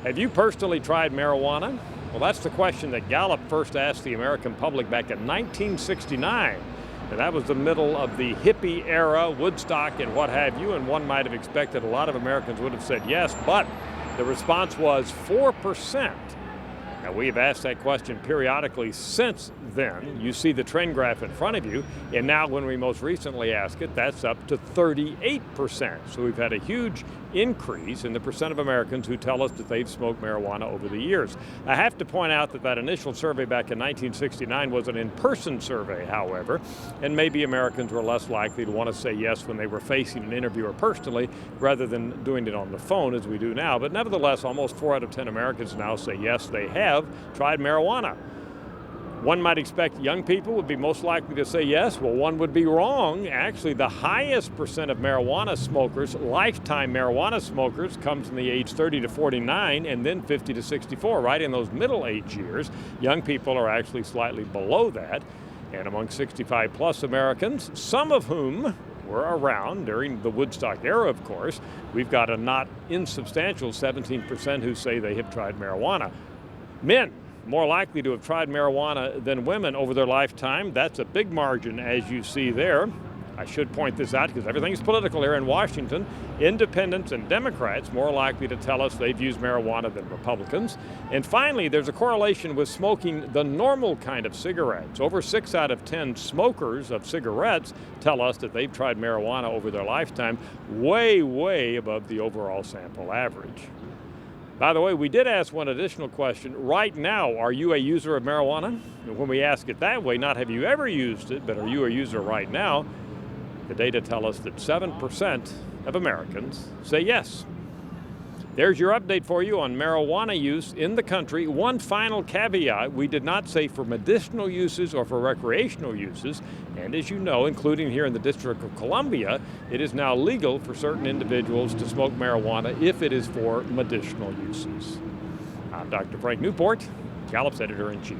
Have you personally tried marijuana? Well, that's the question that Gallup first asked the American public back in 1969. And that was the middle of the hippie era, Woodstock and what have you, and one might have expected a lot of Americans would have said yes, but the response was 4%. Now, we have asked that question periodically since then. You see the trend graph in front of you, and now when we most recently ask it, that's up to 38%. So we've had a huge increase in the percent of Americans who tell us that they've smoked marijuana over the years. I have to point out that that initial survey back in 1969 was an in-person survey, however, and maybe Americans were less likely to want to say yes when they were facing an interviewer personally rather than doing it on the phone as we do now. But nevertheless, almost 4 out of 10 Americans now say yes, they have tried marijuana. One might expect young people would be most likely to say yes. Well, one would be wrong. Actually, the highest percent of marijuana smokers, lifetime marijuana smokers, comes in the age 30 to 49 and then 50 to 64, right in those middle age years. Young people are actually slightly below that. And among 65 plus Americans, some of whom were around during the Woodstock era, of course, we've got a not insubstantial 17% who say they have tried marijuana. Men, more likely to have tried marijuana than women over their lifetime. That's a big margin, as you see there. I should point this out because everything's political here in Washington. Independents and Democrats more likely to tell us they've used marijuana than Republicans. And finally, there's a correlation with smoking the normal kind of cigarettes. Over 6 out of 10 smokers of cigarettes tell us that they've tried marijuana over their lifetime, way, way above the overall sample average. By the way, we did ask one additional question. Right now, are you a user of marijuana? And when we ask it that way, not have you ever used it, but are you a user right now? The data tell us that 7% of Americans say yes. There's your update for you on marijuana use in the country. One final caveat, we did not say for medicinal uses or for recreational uses. And as you know, including here in the District of Columbia, it is now legal for certain individuals to smoke marijuana if it is for medicinal uses. I'm Dr. Frank Newport, Gallup's Editor-in-Chief.